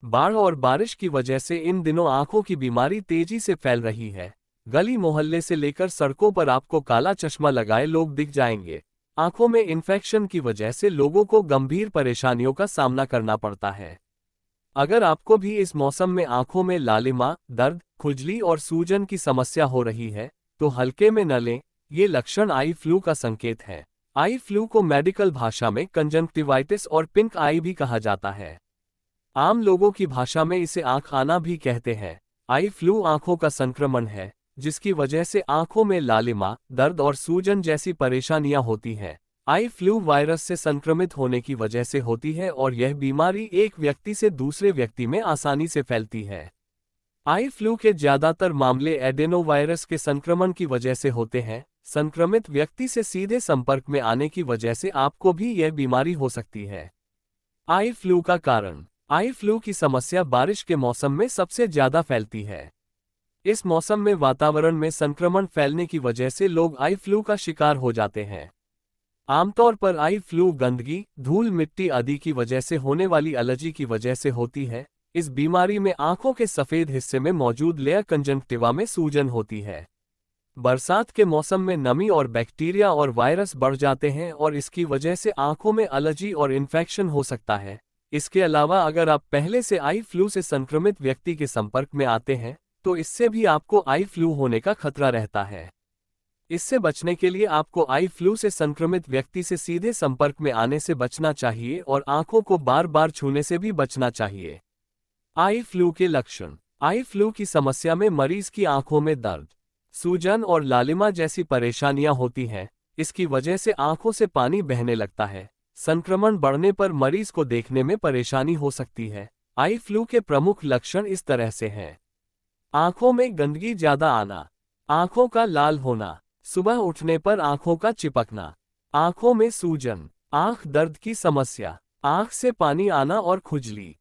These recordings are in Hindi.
बाढ़ और बारिश की वजह से इन दिनों आंखों की बीमारी तेजी से फैल रही है। गली मोहल्ले से लेकर सड़कों पर आपको काला चश्मा लगाए लोग दिख जाएंगे। आंखों में इन्फेक्शन की वजह से लोगों को गंभीर परेशानियों का सामना करना पड़ता है। अगर आपको भी इस मौसम में आंखों में लालिमा, दर्द, खुजली और सूजन की समस्या हो रही है, तो हल्के में न लें। ये लक्षण आई फ्लू का संकेत है। आई फ्लू को मेडिकल भाषा में कंजंक्टिवाइटिस और पिंक आई भी कहा जाता है। आम लोगों की भाषा में इसे आंख आना भी कहते हैं। आई फ्लू आंखों का संक्रमण है, जिसकी वजह से आंखों में लालिमा, दर्द और सूजन जैसी परेशानियां होती हैं। आई फ्लू वायरस से संक्रमित होने की वजह से होती है और यह बीमारी एक व्यक्ति से दूसरे व्यक्ति में आसानी से फैलती है। आई फ्लू के ज्यादातर मामले एडेनोवायरस के संक्रमण की वजह से होते हैं। संक्रमित व्यक्ति से सीधे संपर्क में आने की वजह से आपको भी यह बीमारी हो सकती है। आई फ्लू का कारण। आई फ्लू की समस्या बारिश के मौसम में सबसे ज्यादा फैलती है। इस मौसम में वातावरण में संक्रमण फैलने की वजह से लोग आई फ्लू का शिकार हो जाते हैं। आमतौर पर आई फ्लू गंदगी, धूल, मिट्टी आदि की वजह से होने वाली एलर्जी की वजह से होती है। इस बीमारी में आंखों के सफेद हिस्से में मौजूद लेयर कंजंक्टिवा में सूजन होती है। बरसात के मौसम में नमी और बैक्टीरिया और वायरस बढ़ जाते हैं और इसकी वजह से आंखों में एलर्जी और इन्फेक्शन हो सकता है। इसके अलावा अगर आप पहले से आई फ्लू से संक्रमित व्यक्ति के संपर्क में आते हैं, तो इससे भी आपको आई फ्लू होने का खतरा रहता है। इससे बचने के लिए आपको आई फ्लू से संक्रमित व्यक्ति से सीधे संपर्क में आने से बचना चाहिए और आंखों को बार बार छूने से भी बचना चाहिए। आई फ्लू के लक्षण। आई फ्लू की समस्या में मरीज की आंखों में दर्द, सूजन और लालिमा जैसी परेशानियां होती हैं। इसकी वजह से आंखों से पानी बहने लगता है। संक्रमण बढ़ने पर मरीज को देखने में परेशानी हो सकती है। आई फ्लू के प्रमुख लक्षण इस तरह से हैं। आंखों में गंदगी ज्यादा आना, आंखों का लाल होना, सुबह उठने पर आंखों का चिपकना, आंखों में सूजन, आंख दर्द की समस्या, आंख से पानी आना और खुजली।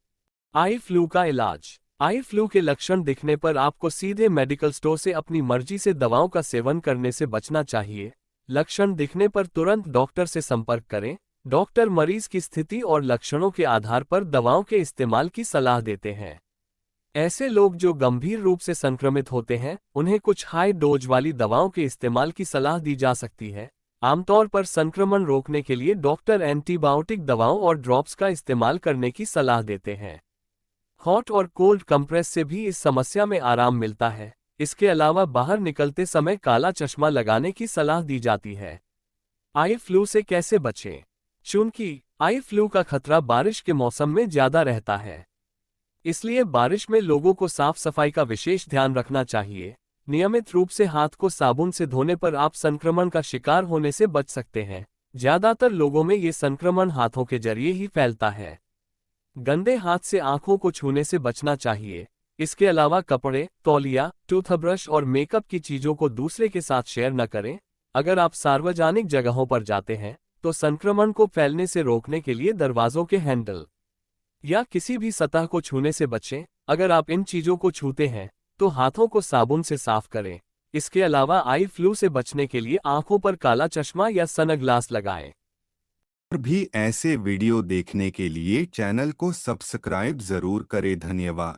आई फ्लू का इलाज। आई फ्लू के लक्षण दिखने पर आपको सीधे मेडिकल स्टोर से अपनी मर्जी से दवाओं का सेवन करने से बचना चाहिए। लक्षण दिखने पर तुरंत डॉक्टर से संपर्क करें। डॉक्टर मरीज की स्थिति और लक्षणों के आधार पर दवाओं के इस्तेमाल की सलाह देते हैं। ऐसे लोग जो गंभीर रूप से संक्रमित होते हैं, उन्हें कुछ हाई डोज वाली दवाओं के इस्तेमाल की सलाह दी जा सकती है। आमतौर पर संक्रमण रोकने के लिए डॉक्टर एंटीबायोटिक दवाओं और ड्रॉप्स का इस्तेमाल करने की सलाह देते हैं। हॉट और कोल्ड कंप्रेस से भी इस समस्या में आराम मिलता है। इसके अलावा बाहर निकलते समय काला चश्मा लगाने की सलाह दी जाती है। आई फ्लू से कैसे बचें? चूंकि आई फ्लू का खतरा बारिश के मौसम में ज्यादा रहता है, इसलिए बारिश में लोगों को साफ सफाई का विशेष ध्यान रखना चाहिए। नियमित रूप से हाथ को साबुन से धोने पर आप संक्रमण का शिकार होने से बच सकते हैं। ज्यादातर लोगों में ये संक्रमण हाथों के जरिए ही फैलता है। गंदे हाथ से आंखों को छूने से बचना चाहिए। इसके अलावा कपड़े, तौलिया, टूथब्रश और मेकअप की चीजों को दूसरे के साथ शेयर न करें। अगर आप सार्वजनिक जगहों पर जाते हैं, तो संक्रमण को फैलने से रोकने के लिए दरवाजों के हैंडल या किसी भी सतह को छूने से बचें। अगर आप इन चीजों को छूते हैं, तो हाथों को साबुन से साफ करें। इसके अलावा आई फ्लू से बचने के लिए आंखों पर काला चश्मा या सनग्लास लगाएं। और भी ऐसे वीडियो देखने के लिए चैनल को सब्सक्राइब जरूर करें। धन्यवाद।